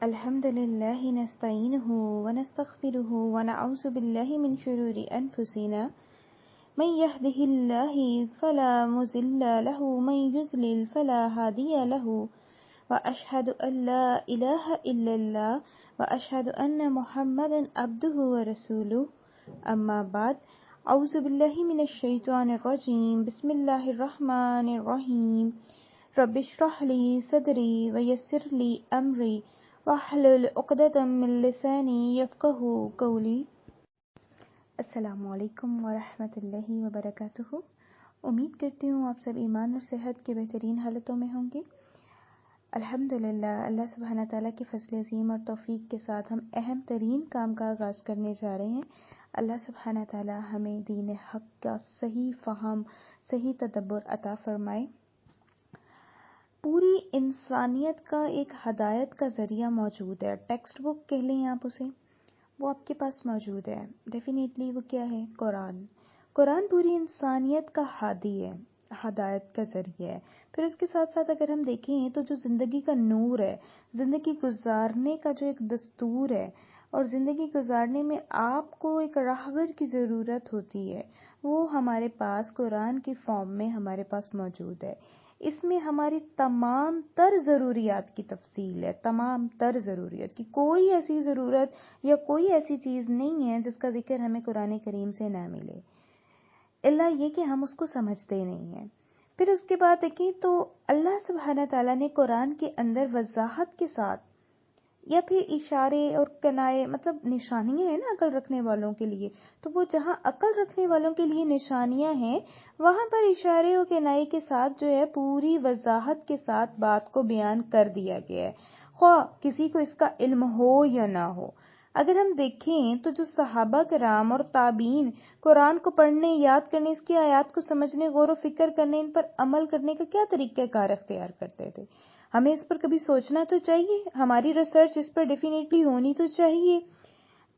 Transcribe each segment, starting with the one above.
الحمد لله نستعينه ونستغفره ونعوذ بالله من شرور أنفسنا من يهده الله فلا مضل له ومن يضلل فلا هادي له وأشهد أن لا إله إلا الله وأشهد أن محمدا عبده ورسوله أما بعد أعوذ بالله من الشيطان الرجيم بسم الله الرحمن الرحيم رب اشرح لي صدري ويسر لي أمري واحلل عقدة من لساني يفقهوا قولي۔ السلام علیکم ورحمۃ اللہ وبرکاتہ۔ امید کرتی ہوں آپ سب ایمان اور صحت کے بہترین حالتوں میں ہوں گے۔ الحمدللہ اللہ سبحانہ تعالیٰ کے فضل عظیم اور توفیق کے ساتھ ہم اہم ترین کام کا آغاز کرنے جا رہے ہیں۔ اللہ سبحانہ تعالیٰ ہمیں دین حق کا صحیح فہم، صحیح تدبر عطا فرمائے۔ پوری انسانیت کا ایک ہدایت کا ذریعہ موجود ہے، ٹیکسٹ بک کہہ لیں آپ اسے، وہ آپ کے پاس موجود ہے۔ ڈیفینیٹلی وہ کیا ہے؟ قرآن۔ قرآن پوری انسانیت کا ہادی ہے، ہدایت کا ذریعہ ہے۔ پھر اس کے ساتھ ساتھ اگر ہم دیکھیں تو جو زندگی کا نور ہے، زندگی گزارنے کا جو ایک دستور ہے، اور زندگی گزارنے میں آپ کو ایک راہبر کی ضرورت ہوتی ہے، وہ ہمارے پاس قرآن کی فارم میں ہمارے پاس موجود ہے۔ اس میں ہماری تمام تر ضروریات کی تفصیل ہے، تمام تر ضروریات کی۔ کوئی ایسی ضرورت یا کوئی ایسی چیز نہیں ہے جس کا ذکر ہمیں قرآن کریم سے نہ ملے، الا یہ کہ ہم اس کو سمجھتے نہیں ہیں۔ پھر اس کے بعد دیکھیں تو اللہ سبحانہ تعالیٰ نے قرآن کے اندر وضاحت کے ساتھ یا پھر اشارے اور کنائے، مطلب نشانیاں ہیں نا عقل رکھنے والوں کے لیے، تو وہ جہاں عقل رکھنے والوں کے لیے نشانیاں ہیں وہاں پر اشارے اور کنائے کے ساتھ جو ہے پوری وضاحت کے ساتھ بات کو بیان کر دیا گیا ہے، خواہ کسی کو اس کا علم ہو یا نہ ہو۔ اگر ہم دیکھیں تو جو صحابہ کرام اور تابعین قرآن کو پڑھنے، یاد کرنے، اس کی آیات کو سمجھنے، غور و فکر کرنے، ان پر عمل کرنے کا کیا طریقہ کار اختیار کرتے تھے، ہمیں اس پر کبھی سوچنا تو چاہیے، ہماری ریسرچ اس پر ڈیفینیٹلی ہونی تو چاہیے۔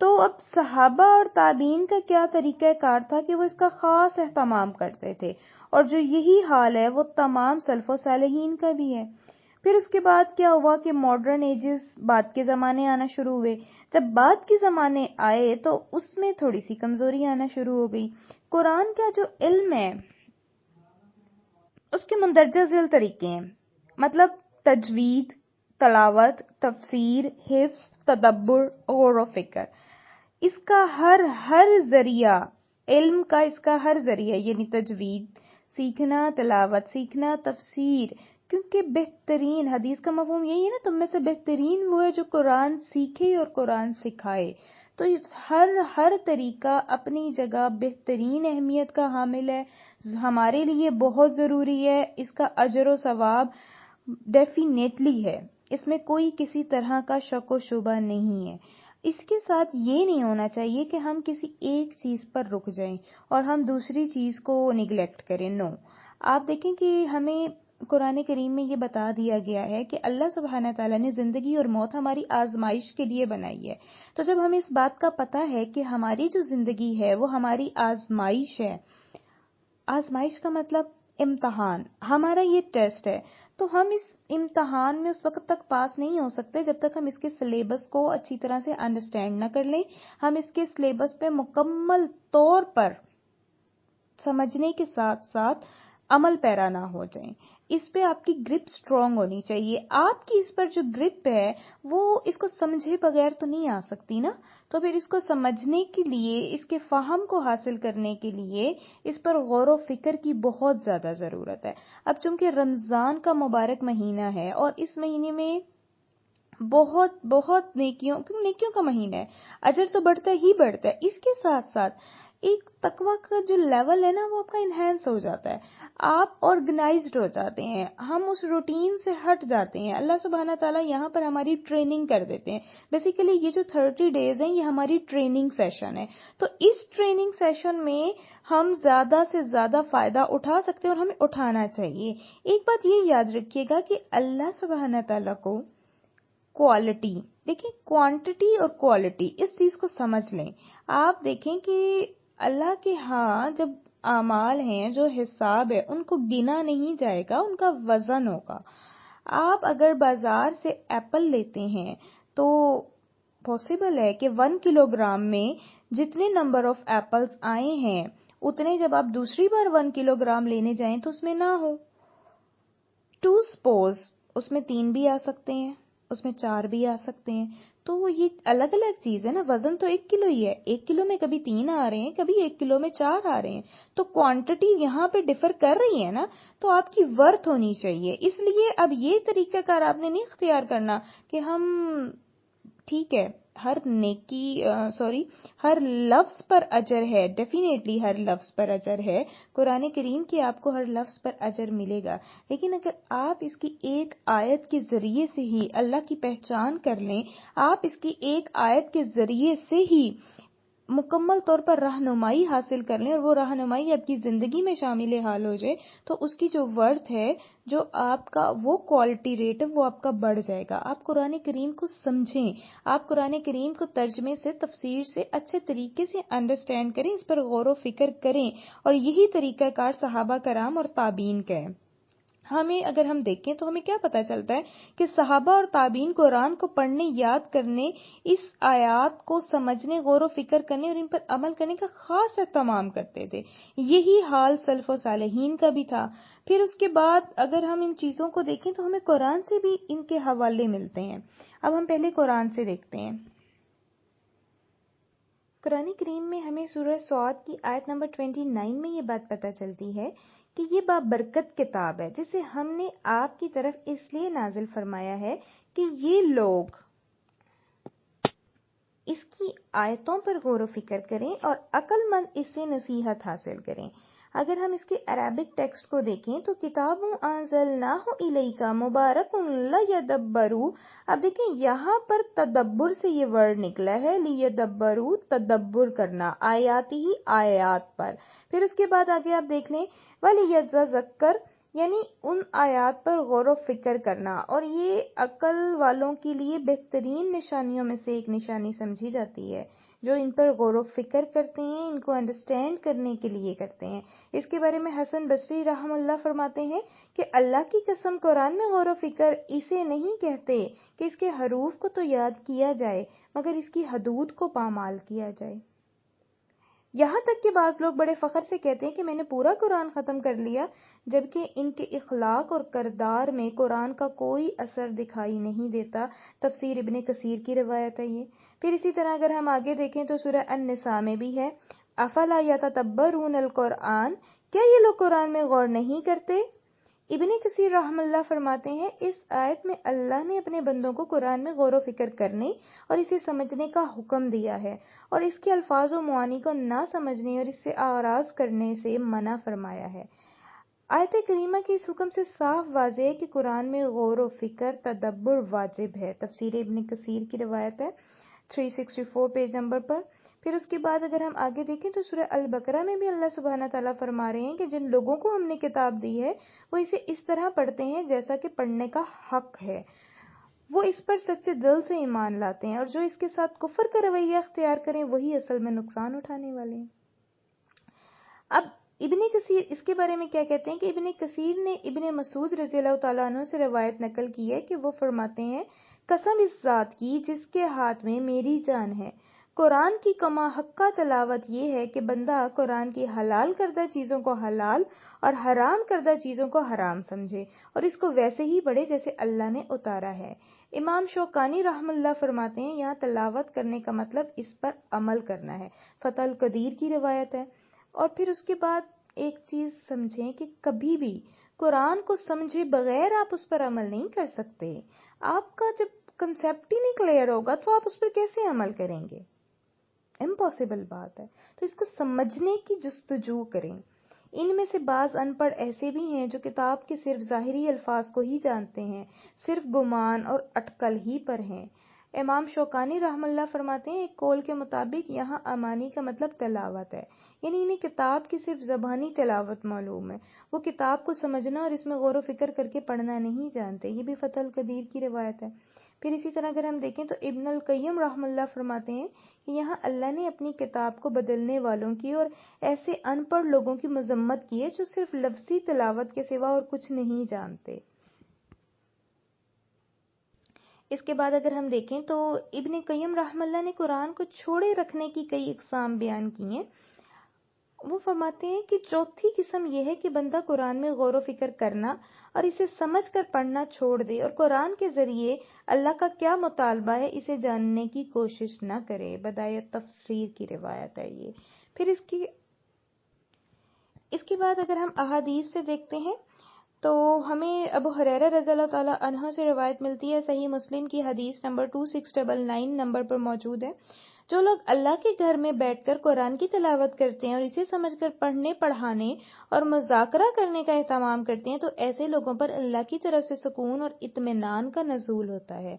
تو اب صحابہ اور تابعین کا کیا طریقہ کار تھا کہ وہ اس کا خاص اہتمام کرتے تھے، اور جو یہی حال ہے وہ تمام سلف و صالحین کا بھی ہے۔ پھر اس کے بعد کیا ہوا کہ ماڈرن ایجز، بعد کے زمانے آنا شروع ہوئے۔ جب بعد کے زمانے آئے تو اس میں تھوڑی سی کمزوری آنا شروع ہو گئی۔ قرآن کا جو علم ہے اس کے مندرجہ ذیل طریقے ہیں، مطلب تجوید، تلاوت، تفسیر، حفظ، تدبر، غور و فکر۔ اس کا ہر ذریعہ، علم کا اس کا ہر ذریعہ، یعنی تجوید سیکھنا، تلاوت سیکھنا، تفسیر، کیونکہ بہترین حدیث کا مفہوم یہی ہے نا، تم میں سے بہترین وہ ہے جو قرآن سیکھے اور قرآن سکھائے۔ تو ہر طریقہ اپنی جگہ بہترین اہمیت کا حامل ہے، ہمارے لیے بہت ضروری ہے، اس کا اجر و ثواب ڈیفینیٹلی ہے، اس میں کوئی کسی طرح کا شک و شبہ نہیں ہے۔ اس کے ساتھ یہ نہیں ہونا چاہیے کہ ہم کسی ایک چیز پر رک جائیں اور ہم دوسری چیز کو نیگلیکٹ کریں، نو۔ آپ دیکھیں کہ ہمیں قرآن کریم میں یہ بتا دیا گیا ہے کہ اللہ سبحانہ تعالیٰ نے زندگی اور موت ہماری آزمائش کے لیے بنائی ہے۔ تو جب ہمیں اس بات کا پتہ ہے کہ ہماری جو زندگی ہے وہ ہماری آزمائش ہے، آزمائش کا مطلب امتحان، ہمارا یہ ٹیسٹ ہے، تو ہم اس امتحان میں اس وقت تک پاس نہیں ہو سکتے جب تک ہم اس کے سلیبس کو اچھی طرح سے انڈرسٹینڈ نہ کر لیں، ہم اس کے سلیبس پہ مکمل طور پر سمجھنے کے ساتھ ساتھ عمل پیرا نہ ہو جائیں۔ اس پہ آپ کی گرپ سٹرونگ ہونی چاہیے۔ آپ کی اس پر جو گرپ ہے وہ اس کو سمجھے بغیر تو نہیں آ سکتی نا، تو پھر اس کو سمجھنے کے لیے، اس کے فہم کو حاصل کرنے کے لیے اس پر غور و فکر کی بہت زیادہ ضرورت ہے۔ اب چونکہ رمضان کا مبارک مہینہ ہے اور اس مہینے میں بہت نیکیوں کا مہینہ ہے، اجر تو بڑھتا ہی بڑھتا ہے، اس کے ساتھ ساتھ ایک تقویٰ کا جو لیول ہے نا وہ آپ کا انہینس ہو جاتا ہے، آپ آرگنائزڈ ہو جاتے ہیں، ہم اس روٹین سے ہٹ جاتے ہیں۔ اللہ سبحانہ تعالیٰ یہاں پر ہماری ٹریننگ کر دیتے ہیں۔ بیسیکلی یہ جو 30 ڈیز ہیں یہ ہماری ٹریننگ سیشن ہے، تو اس ٹریننگ سیشن میں ہم زیادہ سے زیادہ فائدہ اٹھا سکتے ہیں اور ہمیں اٹھانا چاہیے۔ ایک بات یہ یاد رکھیے گا کہ اللہ سبحانہ تعالیٰ کو کوالٹی، دیکھیں کوانٹٹی اور کوالٹی، اس چیز کو سمجھ لیں۔ آپ دیکھیں کہ اللہ کے ہاں جب اعمال ہیں، جو حساب ہے، ان کو گنا نہیں جائے گا، ان کا وزن ہوگا۔ آپ اگر بازار سے ایپل لیتے ہیں تو پاسبل ہے کہ 1 کلو گرام میں جتنے نمبر آف ایپلز آئے ہیں اتنے جب آپ دوسری بار 1 کلو گرام لینے جائیں تو اس میں نہ ہو. ٹو سپوز اس میں 3 بھی آ سکتے ہیں، اس میں 4 بھی آ سکتے ہیں. تو یہ الگ الگ چیز ہے نا. وزن تو 1 کلو ہی ہے. 1 کلو میں کبھی 3 آ رہے ہیں، کبھی 1 کلو میں 4 آ رہے ہیں. تو کوانٹٹی یہاں پہ ڈفر کر رہی ہے نا، تو آپ کی ورتھ ہونی چاہیے. اس لیے اب یہ طریقہ کار آپ نے نہیں اختیار کرنا کہ ہم ٹھیک ہے ہر ہر لفظ پر اجر ہے. ڈیفینیٹلی ہر لفظ پر اجر ہے. قرآن کریم کی آپ کو ہر لفظ پر اجر ملے گا. لیکن اگر آپ اس کی ایک آیت کے ذریعے سے ہی اللہ کی پہچان کر لیں، آپ اس کی ایک آیت کے ذریعے سے ہی مکمل طور پر رہنمائی حاصل کر لیں اور وہ رہنمائی آپ کی زندگی میں شامل حال ہو جائے، تو اس کی جو ورتھ ہے، جو آپ کا وہ کوالٹی ریٹ ہے، وہ آپ کا بڑھ جائے گا. آپ قرآن کریم کو سمجھیں، آپ قرآن کریم کو ترجمے سے، تفسیر سے اچھے طریقے سے انڈرسٹینڈ کریں، اس پر غور و فکر کریں. اور یہی طریقہ کار صحابہ کرام اور تابعین کا ہے. ہمیں اگر ہم دیکھیں تو ہمیں کیا پتا چلتا ہے کہ صحابہ اور تابعین قرآن کو پڑھنے، یاد کرنے، اس آیات کو سمجھنے، غور و فکر کرنے اور ان پر عمل کرنے کا خاص اہتمام کرتے تھے. یہی حال سلف و صالحین کا بھی تھا. پھر اس کے بعد اگر ہم ان چیزوں کو دیکھیں تو ہمیں قرآن سے بھی ان کے حوالے ملتے ہیں. اب ہم پہلے قرآن سے دیکھتے ہیں. قرآن کریم میں ہمیں سورہ صاد کی آیت نمبر 29 میں یہ بات پتہ چلتی ہے کہ یہ بابرکت کتاب ہے جسے ہم نے آپ کی طرف اس لیے نازل فرمایا ہے کہ یہ لوگ اس کی آیتوں پر غور و فکر کریں اور عقل مند اس سے نصیحت حاصل کریں. اگر ہم اس کے عربک ٹیکسٹ کو دیکھیں تو کتاب انزلناہ الیک مبارک لیدبروا. اب دیکھیں یہاں پر تدبر سے یہ ورڈ نکلا ہے، لیدبروا، تدبر کرنا، آیاتی ہی آیات پر. پھر اس کے بعد آگے آپ دیکھ لیں ولیتذکر، یعنی ان آیات پر غور و فکر کرنا. اور یہ عقل والوں کے لیے بہترین نشانیوں میں سے ایک نشانی سمجھی جاتی ہے، جو ان پر غور و فکر کرتے ہیں، ان کو انڈرسٹینڈ کرنے کے لیے کرتے ہیں. اس کے بارے میں حسن بصری رحم اللہ فرماتے ہیں کہ اللہ کی قسم قرآن میں غور و فکر اسے نہیں کہتے کہ اس کے حروف کو تو یاد کیا جائے مگر اس کی حدود کو پامال کیا جائے. یہاں تک کہ بعض لوگ بڑے فخر سے کہتے ہیں کہ میں نے پورا قرآن ختم کر لیا، جبکہ ان کے اخلاق اور کردار میں قرآن کا کوئی اثر دکھائی نہیں دیتا. تفسیر ابن کثیر کی روایت ہے یہ. پھر اسی طرح اگر ہم آگے دیکھیں تو سورہ النساء میں بھی ہے افلا یتدبرون القرآن، کیا یہ لوگ قرآن میں غور نہیں کرتے؟ ابن کثیر رحم اللہ فرماتے ہیں اس آیت میں اللہ نے اپنے بندوں کو قرآن میں غور و فکر کرنے اور اسے سمجھنے کا حکم دیا ہے، اور اس کے الفاظ و معانی کو نہ سمجھنے اور اس سے اعراض کرنے سے منع فرمایا ہے. آیت کریمہ کے اس حکم سے صاف واضح ہے کہ قرآن میں غور و فکر، تدبر واجب ہے. تفسیر ابن کثیر کی روایت ہے 364 پیج نمبر پر. پھر اس کے بعد اگر ہم آگے دیکھیں تو سورہ البقرہ میں بھی اللہ سبحانہ تعالیٰ فرما رہے ہیں کہ جن لوگوں کو ہم نے کتاب دی ہے وہ اسے اس طرح پڑھتے ہیں جیسا کہ پڑھنے کا حق ہے، وہ اس پر سچے دل سے ایمان لاتے ہیں، اور جو اس کے ساتھ کفر کا رویہ اختیار کریں وہی اصل میں نقصان اٹھانے والے ہیں. اب ابن کثیر اس کے بارے میں کیا کہتے ہیں کہ ابن کثیر نے ابن مسعود رضی اللہ تعالیٰ عنہ سے روایت نقل کی ہے کہ وہ فرماتے ہیں قسم اس ذات کی جس کے ہاتھ میں میری جان ہے، قرآن کی کما حقہ تلاوت یہ ہے کہ بندہ قرآن کی حلال کردہ چیزوں کو حلال اور حرام کردہ چیزوں کو حرام سمجھے اور اس کو ویسے ہی پڑھے جیسے اللہ نے اتارا ہے. امام شوکانی رحم اللہ فرماتے ہیں یہاں تلاوت کرنے کا مطلب اس پر عمل کرنا ہے. فتح القدیر کی روایت ہے. اور پھر اس کے بعد ایک چیز سمجھیں کہ کبھی بھی قرآن کو سمجھے بغیر آپ اس پر عمل نہیں کر سکتے. آپ کا جب کنسیپٹ ہی نہیں کلیئر ہوگا تو آپ اس پر کیسے عمل کریں گے؟ امپاسبل بات ہے. تو اس کو سمجھنے کی جستجو کریں. ان میں سے بعض ان پڑھ ایسے بھی ہیں جو کتاب کے صرف ظاہری الفاظ کو ہی جانتے ہیں، صرف گمان اور اٹکل ہی پر ہیں. امام شوکانی رحم اللہ فرماتے ہیں ایک قول کے مطابق یہاں امانی کا مطلب تلاوت ہے، یعنی انہیں کتاب کی صرف زبانی تلاوت معلوم ہے، وہ کتاب کو سمجھنا اور اس میں غور و فکر کر کے پڑھنا نہیں جانتے. یہ بھی فتح القدیر کی روایت ہے. پھر اسی طرح اگر ہم دیکھیں تو ابن القیم رحم اللہ فرماتے ہیں کہ یہاں اللہ نے اپنی کتاب کو بدلنے والوں کی اور ایسے ان پڑھ لوگوں کی مذمت کی ہے جو صرف لفظی تلاوت کے سوا اور کچھ نہیں جانتے. اس کے بعد اگر ہم دیکھیں تو ابن قیم رحمہ اللہ نے قرآن کو چھوڑے رکھنے کی کئی اقسام بیان کی ہیں. وہ فرماتے ہیں کہ چوتھی قسم یہ ہے کہ بندہ قرآن میں غور و فکر کرنا اور اسے سمجھ کر پڑھنا چھوڑ دے اور قرآن کے ذریعے اللہ کا کیا مطالبہ ہے اسے جاننے کی کوشش نہ کرے. بدایت تفسیر کی روایت ہے یہ. پھر اس کے بعد اگر ہم احادیث سے دیکھتے ہیں تو ہمیں ابو ہریرہ رضی اللہ تعالیٰ عنہ سے روایت ملتی ہے. صحیح مسلم کی حدیث نمبر 2699 نمبر پر موجود ہے. جو لوگ اللہ کے گھر میں بیٹھ کر قرآن کی تلاوت کرتے ہیں اور اسے سمجھ کر پڑھنے پڑھانے اور مذاکرہ کرنے کا اہتمام کرتے ہیں تو ایسے لوگوں پر اللہ کی طرف سے سکون اور اطمینان کا نزول ہوتا ہے.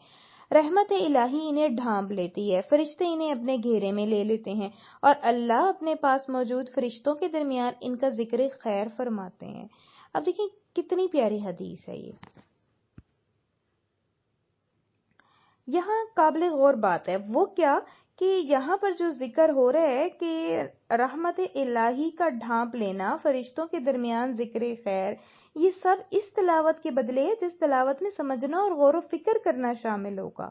رحمت الہی انہیں ڈھانپ لیتی ہے، فرشتے انہیں اپنے گھیرے میں لے لیتے ہیں اور اللہ اپنے پاس موجود فرشتوں کے درمیان ان کا ذکر خیر فرماتے ہیں. اب دیکھیں کتنی پیاری حدیث ہے یہ. یہاں قابل غور بات ہے وہ کیا کہ یہاں پر جو ذکر ہو رہا ہے کہ رحمت الہی کا ڈھانپ لینا، فرشتوں کے درمیان ذکر خیر، یہ سب اس تلاوت کے بدلے ہے جس تلاوت میں سمجھنا اور غور و فکر کرنا شامل ہوگا.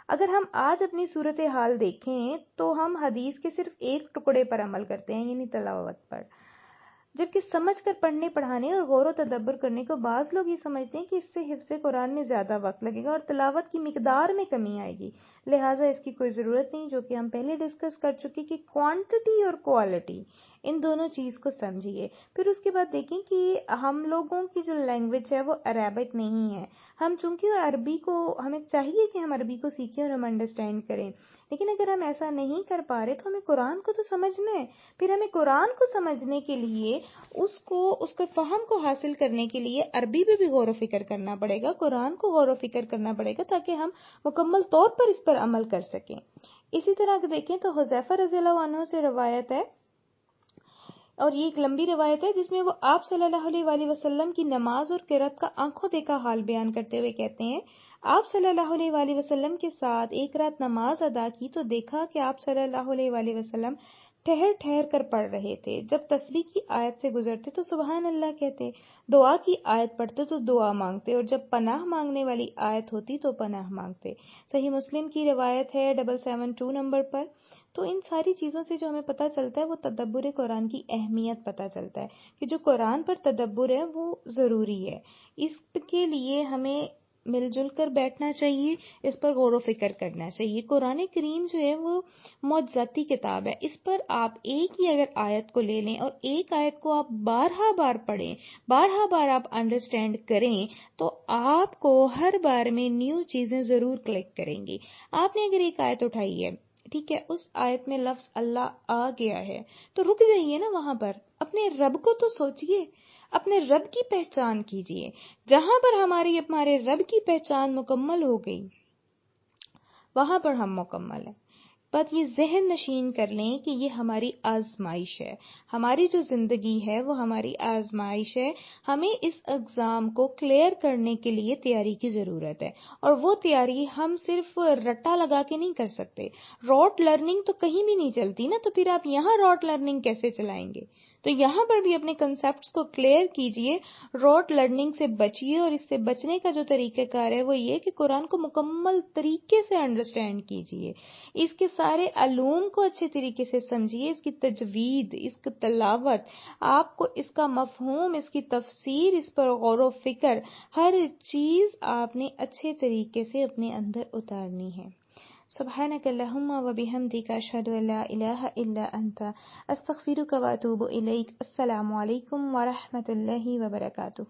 اگر ہم آج اپنی صورتحال دیکھیں تو ہم حدیث کے صرف ایک ٹکڑے پر عمل کرتے ہیں، یعنی تلاوت پر، جبکہ سمجھ کر پڑھنے پڑھانے اور غور و تدبر کرنے کو بعض لوگ یہ سمجھتے ہیں کہ اس سے حفظ قرآن میں زیادہ وقت لگے گا اور تلاوت کی مقدار میں کمی آئے گی، لہٰذا اس کی کوئی ضرورت نہیں. جو کہ ہم پہلے ڈسکس کر چکے کہ کوانٹٹی اور کوالٹی ان دونوں چیز کو سمجھیے. پھر اس کے بعد دیکھیں کہ ہم لوگوں کی جو لینگویج ہے وہ عربک نہیں ہے. ہم چونکہ عربی کو ہمیں چاہیے کہ ہم عربی کو سیکھیں اور ہم انڈرسٹینڈ کریں، لیکن اگر ہم ایسا نہیں کر پا رہے تو ہمیں قرآن کو تو سمجھنا ہے. پھر ہمیں قرآن کو سمجھنے کے لیے اس کے فہم کو حاصل کرنے کے لیے عربی پہ بھی غور و فکر کرنا پڑے گا، قرآن کو غور و فکر کرنا پڑے گا تاکہ ہم مکمل طور پر اس پر عمل کر سکیں. اسی طرح اگر دیکھیں تو حذیفہ رضی اللہ عنہ سے روایت ہے، اور یہ ایک لمبی روایت ہے جس میں وہ آپ صلی اللہ علیہ وآلہ وسلم کی نماز اور قرات کا آنکھوں دیکھا حال بیان کرتے ہوئے کہتے ہیں، آپ صلی اللہ علیہ وآلہ وسلم کے ساتھ ایک رات نماز ادا کی تو دیکھا کہ آپ صلی اللہ علیہ وآلہ وسلم ٹھہر ٹھہر کر پڑھ رہے تھے. جب تسبیح کی آیت سے گزرتے تو سبحان اللہ کہتے، دعا کی آیت پڑھتے تو دعا مانگتے، اور جب پناہ مانگنے والی آیت ہوتی تو پناہ مانگتے. صحیح مسلم کی روایت ہے 772 نمبر پر. تو ان ساری چیزوں سے جو ہمیں پتہ چلتا ہے وہ تدبر قرآن کی اہمیت پتہ چلتا ہے کہ جو قرآن پر تدبر ہے وہ ضروری ہے. اس کے لیے ہمیں مل جل کر بیٹھنا چاہیے، اس پر غور و فکر کرنا چاہیے. قرآن کریم جو ہے وہ معجزاتی کتاب ہے. اس پر آپ ایک ہی اگر آیت کو لے لیں اور ایک آیت کو آپ بارہا بار پڑھیں، بارہا بار آپ انڈرسٹینڈ کریں تو آپ کو ہر بار میں نیو چیزیں ضرور کلک کریں گی. آپ نے اگر ایک آیت اٹھائی ہے، ٹھیک ہے، اس آیت میں لفظ اللہ آ گیا ہے تو رک جائیے نا، وہاں پر اپنے رب کو تو سوچئے، اپنے رب کی پہچان کیجئے. جہاں پر ہمارے رب کی پہچان مکمل ہو گئی وہاں پر ہم مکمل ہیں. بس یہ ذہن نشین کر لیں کہ یہ ہماری آزمائش ہے، ہماری جو زندگی ہے وہ ہماری آزمائش ہے. ہمیں اس ایگزام کو کلیئر کرنے کے لیے تیاری کی ضرورت ہے، اور وہ تیاری ہم صرف رٹا لگا کے نہیں کر سکتے. روٹ لرننگ تو کہیں بھی نہیں چلتی نا، تو پھر آپ یہاں روٹ لرننگ کیسے چلائیں گے؟ تو یہاں پر بھی اپنے کنسیپٹس کو کلیئر کیجئے، روٹ لرننگ سے بچیے، اور اس سے بچنے کا جو طریقہ کار ہے وہ یہ کہ قرآن کو مکمل طریقے سے انڈرسٹینڈ کیجئے، اس کے سارے علوم کو اچھے طریقے سے سمجھیے، اس کی تجوید، اس کی تلاوت، آپ کو اس کا مفہوم، اس کی تفسیر، اس پر غور و فکر، ہر چیز آپ نے اچھے طریقے سے اپنے اندر اتارنی ہے. سبحانک اللہم و بحمدک، اشہد ان لا الہ الا انت، استغفرک و اتوب الیک. السلام علیکم ورحمۃ اللہ وبرکاتہ.